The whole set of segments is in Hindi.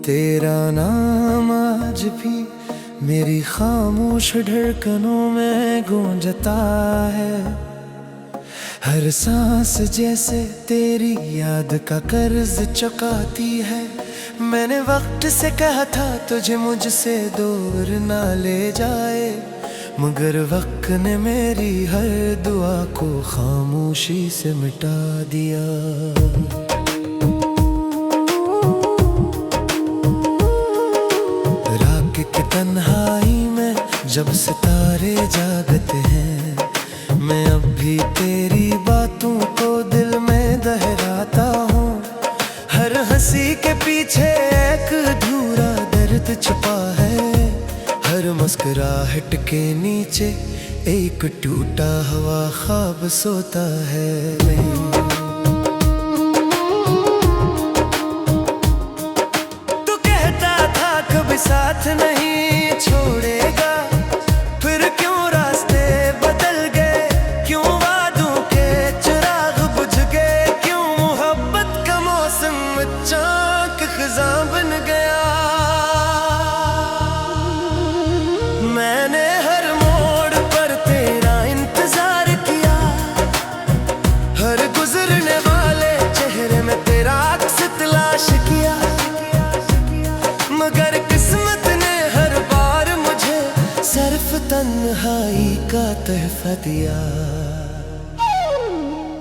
तेरा नाम आज भी मेरी खामोश धड़कनों में गूंजता है। हर सांस जैसे तेरी याद का कर्ज चुकाती है। मैंने वक्त से कहा था तुझे मुझसे दूर ना ले जाए, मगर वक्त ने मेरी हर दुआ को खामोशी से मिटा दिया। रात की तन्हाई में जब सितारे जागते हैं, मैं अब भी तेरी बातों को दिल में दोहराता हूँ। हर हंसी के पीछे एक अधूरा दर्द छुपा है, हर मुस्कुराहट के नीचे एक टूटा हुआ ख्वाब सोता है। तू कहता था कभी साथ नहीं छोड़ेगा, फिर क्यों रास्ते बदल गए, क्यों वादों के चिराग बुझ गए, क्यों मोहब्बत का मौसम अचानक खिज़ां बन गया। मैंने हर मोड़ पर तेरा इंतजार किया, हर गुजरने वाले चेहरे में तेरा अक्स तलाश किया, मगर किस्मत ने हर बार मुझे सिर्फ तन्हाई का तोहफा दिया।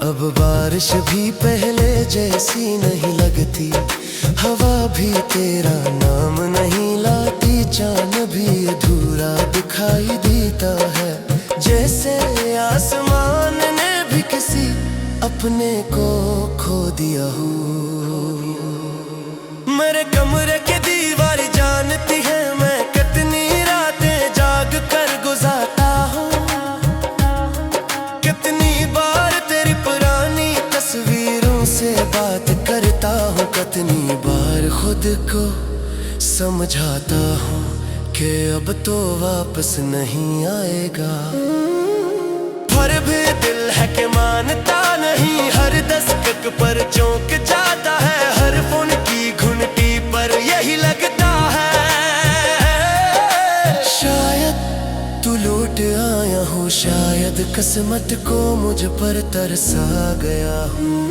अब बारिश भी पहले जैसी नहीं लगती, हवा भी तेरा नाम नहीं लाती, चांद भी अधूरा दिखाई देता है, जैसे आसमान ने भी किसी अपने को खो दिया हो। मेरे कमरे की दीवार जानती है मैं कितनी रातें जाग कर गुजारता हूँ, कितनी बार तेरी पुरानी तस्वीरों से बात करता हूँ, कितनी बार खुद को समझाता हूँ कि अब तो वापस नहीं आएगा। पर भी दिल है कि मानता नहीं, हर दस्तक पर चौंक जाता है, हर फोन की घंटी पर यही लगता है। शायद तू लौट आया हो, शायद किस्मत को मुझ पर तरसा गया हूँ।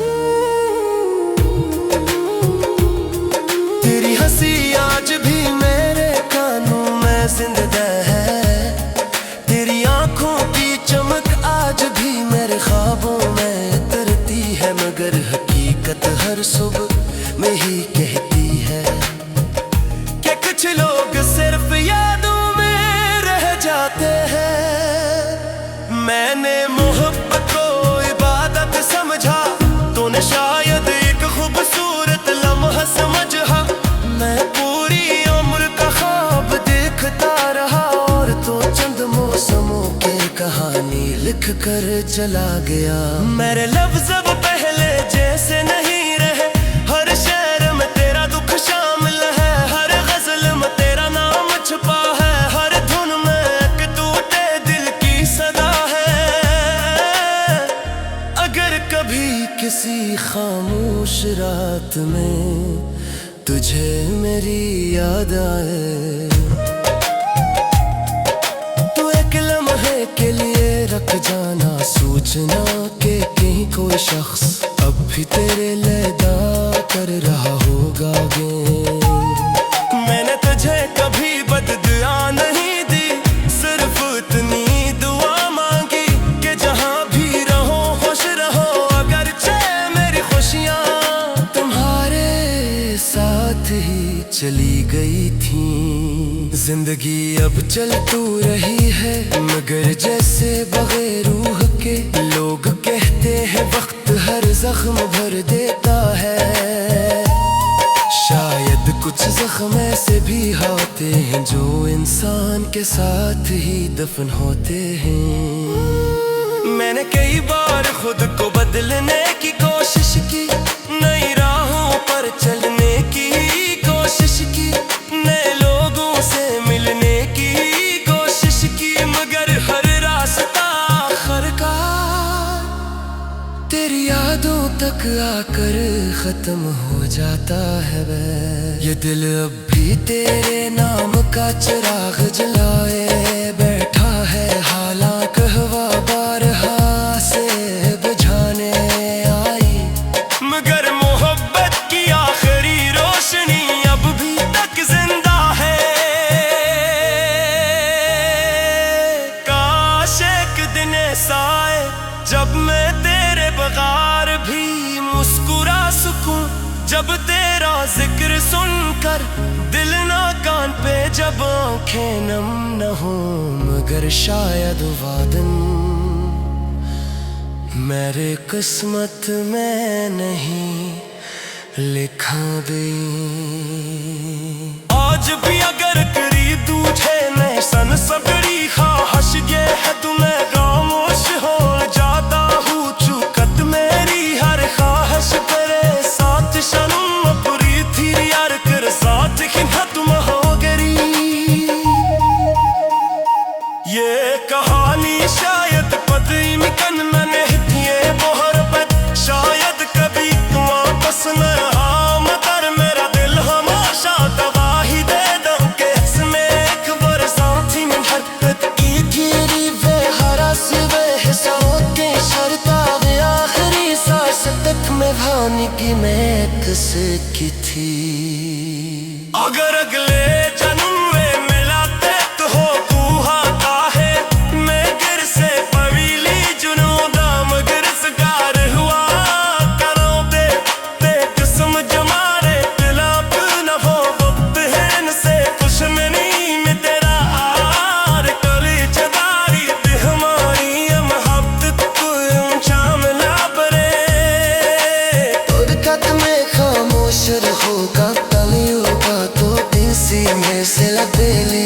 तेरी हंसी आज भी मेरे कानों में जिंदा है, तेरी आंखों की चमक आज भी मेरे ख्वाबों में उतरती है, मगर हकीकत हर सुबह में ही कहती है कि कुछ लोग सिर्फ यादों में रह जाते हैं। मैंने मोहब्बत को इबादत समझा, तूने शायद एक खूबसूरत लम्हा समझा। मैं पूरी उम्र का ख्वाब देखता रहा और तो चंद मौसमों की कहानी लिख कर चला गया। मेरे लफ्ज़ अब पहले जैसे नहीं रहे, हर शेर में तेरा दुख शामिल है, हर गजल में तेरा नाम छुपा है, हर धुन में एक टूटे दिल की सदा है। अगर कभी किसी खामोश रात में तुझे मेरी याद आए, तो एक लम्हे के लिए रख जाना सूचना के कहीं कोई शख्स अब भी तेरे लेदा कर रहा होगा गे। मैंने तुझे कभी बददुआ नहीं दी, सिर्फ इतनी दुआ मांगी कि जहाँ भी रहो खुश रहो, अगरचे मेरी खुशियाँ तुम्हारे साथ ही चली गई थी। जिंदगी अब चल तू रही है, मगर जैसे बगैर रूह के। लोग कहते हैं वक्त हर जख्म भर देता है, शायद कुछ जख्म ऐसे भी होते हैं जो इंसान के साथ ही दफन होते हैं। मैंने कई बार खुद को बदलने की कोशिश की, नई राहों पर चलने की कोशिश की, नए लोगों से मिलने की कोशिश की, मगर हर रास्ता आखिरकार तेरी यादों तक आकर खत्म खत्म हो जाता है वे। ये दिल अब भी तेरे नाम का चिराग जलाए बैठा है, हालांकि हवा बारहा से बुझाने आई, मगर मोहब्बत की आखिरी रोशनी अब भी तक जिंदा है। काश एक दिन ऐसा आए जब मैं तेरे बगैर भी मुस्कुरा सकूं, जब तेरा जिक्र सुनकर दिल ना कान पे, जब आंखें नम न हो, मगर शायद वो दिन मेरे किस्मत में नहीं लिखा दे। आज भी अगर करी तुझे मैं सन सबड़ी ख्वाहिश ये है तुम्हें खामोश हो जाता हूँ, चुकत मेरी हर ख्वाहिश तेरे साथ शर्म पूरी थी यार कर साथ ही न तुम हो गरी। ये कहानी शायद पति मिकन मैंने दिए मोहब्बत, शायद कभी तुम आपस में हाँ, मगर मेरा दिल हमेशा गवाही दे दो कि इसमें एक बरसात ही मोहब्बत की गिरी वे हरा सिवे हिस्सों के शर्ता वे आखिरी सांस तक में भानी की मैं किसकी थी। अगर अगले जन्म में मिलाते तो हो तू हाथा है, मैं गिर से पवीली जुनूदा मगर सगार हुआ करो दे ते किस्म जमारे दिलाप न हो वक्त है न से दुश्मनी में तेरा आर कली चदारी ते हमारी मोहब्बत को ऊंचा मिला बरे। और कद में खामोश रहोगा तलियों का तो इसी में से लबेले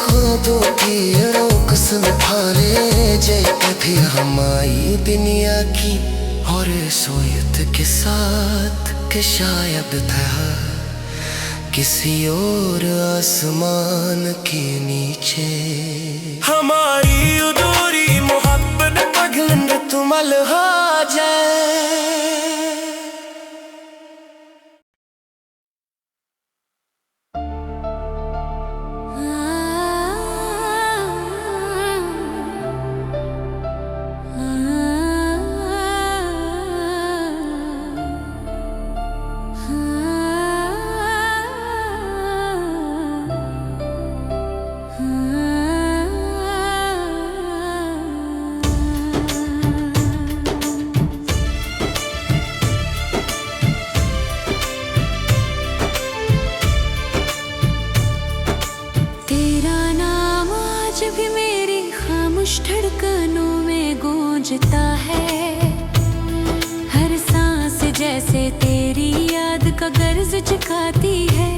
खुदों की रोकस में फारे जे कभी हमारी दुनिया की और सोयत के साथ के शायद था किसी और आसमान के नीचे हमारी अधूरी मोहब्बत पगलन तुमल हो जाए। धड़कनों में गूंजता है हर सांस, जैसे तेरी याद का गर्ज चुकाती है।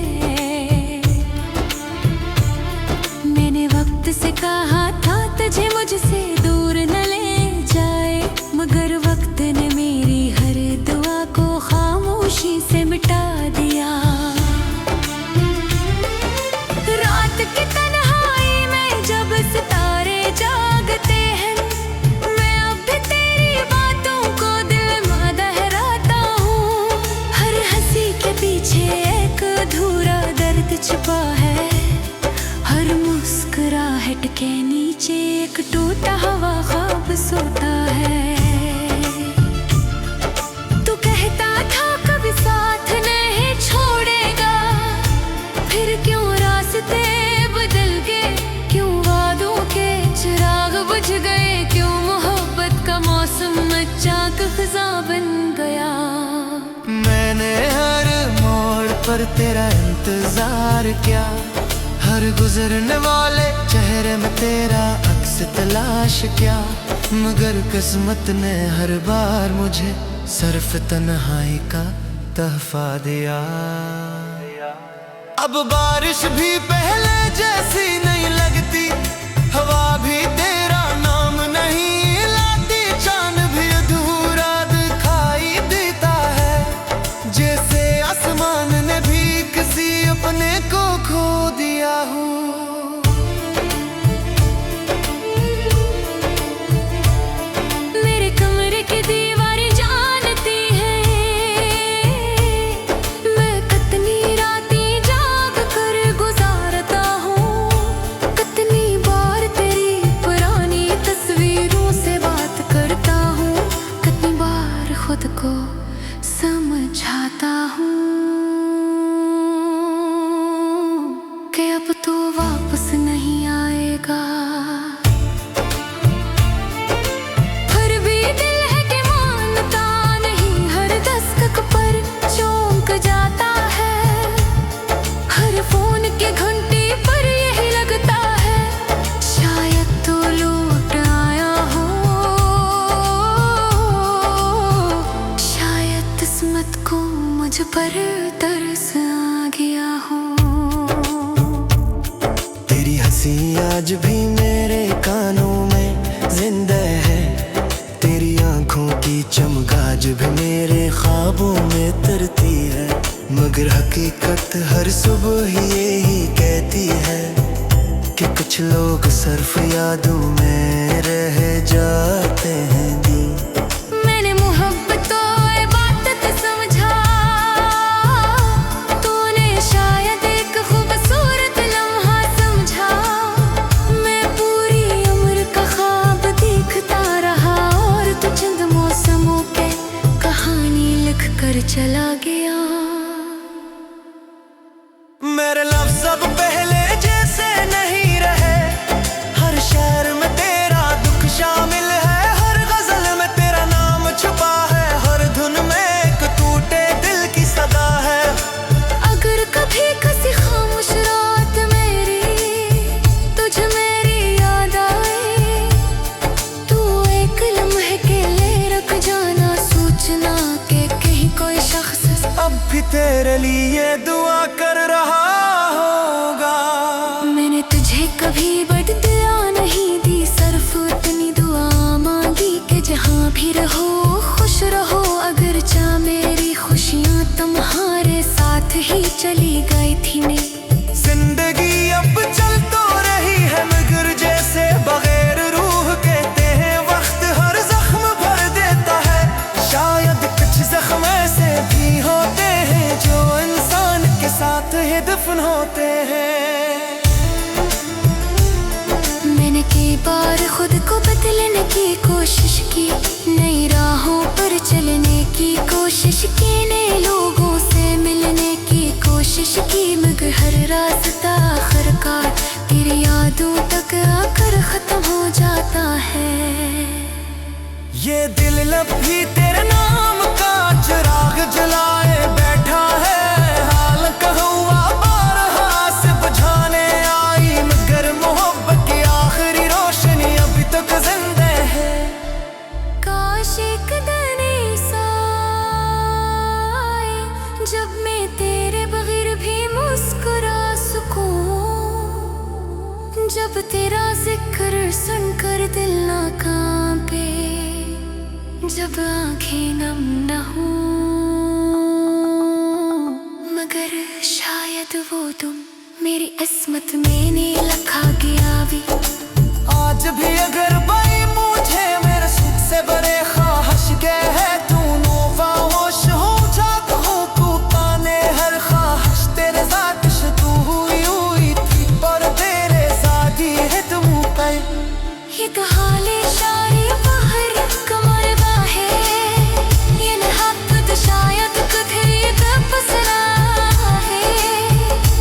मैंने वक्त से कहा था तुझे मुझसे दूर न ले जाए, मगर वक्त ने मेरी हर दुआ को खामोशी से मिटा दिया। रात की तन्हाई में जब सितारे जागते हैं, मैं अब भी तेरी बातों को दिल में दोहराता हूँ। हर हंसी के पीछे एक अधूरा दर्द छुपा है, हर मुस्कुराहट के नीचे एक टूटा हुआ ख्वाब सोता है। तू कहता था कभी साथ नहीं छोड़ेगा, फिर क्यों रास्ते बदल गए, क्यों वादों के चिराग बुझ गए, क्यों मोहब्बत का मौसम अचानक खज़ां बन गया। मैंने हर मोड़ पर तेरा इंतजार किया, हर गुजरने वाले चेहरे में तेरा अक्स तलाश किया, मगर किस्मत ने हर बार मुझे सिर्फ तन्हाई का तोहफा दिया। अब बारिश भी पहले जैसी नहीं लगती, हवा भी तेरा नाम नहीं लाती, चांद भी अधूरा दिखाई देता है, जैसे आसमान ने भी किसी अपने को खो दिया हो। मेरे कमरे की दीवारें जानती हैं कि अब तू वापस नहीं आएगा। फिर भी दिल है कि मानता नहीं, हर दस्तक पर चौंक जाता है। हर फोन की घंटी पर यही लगता है, शायद तू लौट आया हो। शायद किस्मत को मुझ पर तरस आ गया हो। तेरी हंसी आज भी मेरे कानों में जिंदा है, तेरी आंखों की चमक आज भी मेरे ख्वाबों में तरती है। मगर हकीकत हर सुबह ही यही कहती है कि कुछ लोग सिर्फ यादों में रह जाते हैं। मैंने मोहब्बतों इबादत समझा, तूने शायद एक खूबसूरत लम्हा समझा। मैं पूरी उम्र का ख्वाब देखता रहा और तू चंद मौसमों के कहानी लिख कर चला गया। मेरे लफ्ज़ अब पहले जैसे नहीं रहे, हर शेर में तेरा दुख शामिल है। हर गजल में तेरा नाम छुपा है, हर धुन में एक टूटे दिल की सदा है। अगर कभी किसी खामोश रात मेरी तुझ मेरी याद आए, तू एक लम्हे के लिए रख जाना, सोचना कि कहीं कोई शख्स अब भी तेरे लिए दुआ कर रहा होगा। मैंने तुझे कभी बददुआ नहीं दी, सिर्फ इतनी दुआ मांगी कि जहाँ भी रहो खुश रहो। अगर चाह मेरी खुशियाँ तुम्हारे साथ ही चली गई थी मैं। जिंदगी अब चल तो रही है मगर जैसे बगैर रूह कहते हैं। वक्त हर जख्म भर देता है, शायद कुछ जख्म ऐसे भी होते हैं जो इंसान के साथ ही दफन होते हैं। मैंने कई बार खुद को बदलने की कोशिश की, नई राहों पर चलने की कोशिश की, नए लोगों से मिलने की कोशिश की। मगर हर रास्ता आखिरकार तेरी यादों तक आकर खत्म हो जाता है। ये दिल लब भी तेरे नाम का चिराग जलाए बैठा है। हाल कहूआ बारहा से बुझाने आई, मगर मोहब्बत की आखिरी रोशनी अभी तक जिंदा है। काश एक दिन ऐसा आए जब मैं तेरे बगैर भी मुस्कुरा सकूं, जब तेरा जिक्र सुनकर दिल ना कांपे, जब आंखें नम न हो। मगर शायद वो तुम मेरी किस्मत में नहीं लिखा गया भी। आज भी अगर भाई मुझे मेरे सुख से बड़े ख्वाहिश गए है, तू नोवा होश हो जात हो कुपाने हर ख्वाहिश तेरे साथ तू हुई थी, पर तेरे साथ ही है तुम पे। ये तो हाले शारी बाहर कमर बाहे, ये मोहब्बत शायद कभी वापस ना आए।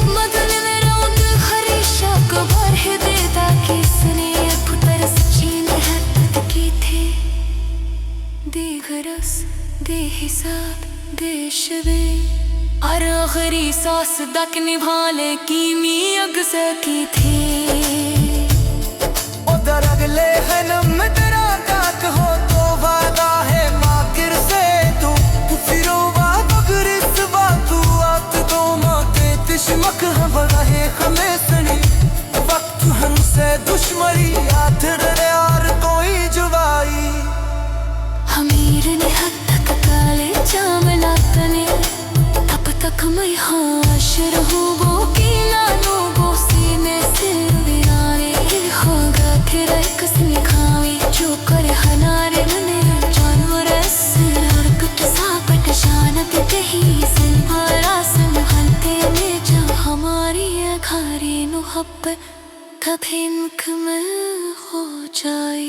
मदन मेरा दिल हमेशा कबर है देता, किसने पुतर सच्ची मोहब्बत की थी। बेगरस बेहिसाब बेशबे और आखिरी सांस तक निभाले की मी अगसे की थी। उधर अगले जन्म तेरा काक हो तो वादा है माकिर से तू फिर बगर इस तू आत तो माँ के तिश्मक बड़ा है हमें सनी। वक्त हमसे दुश्मनी याद यार कोई जुबाई। अमीर ने हद तक काले चावला तने, तब तक मैं होश रहूं वो कीला लोगों सीने से वीराने होगा। तेरा कसम खावी जो करे हनारे मने जानवर ऐसे और कुछ सापट शानत कही सिलवारा संभलते में जा हमारी खारी नुहब कभी मुख में हो जाए।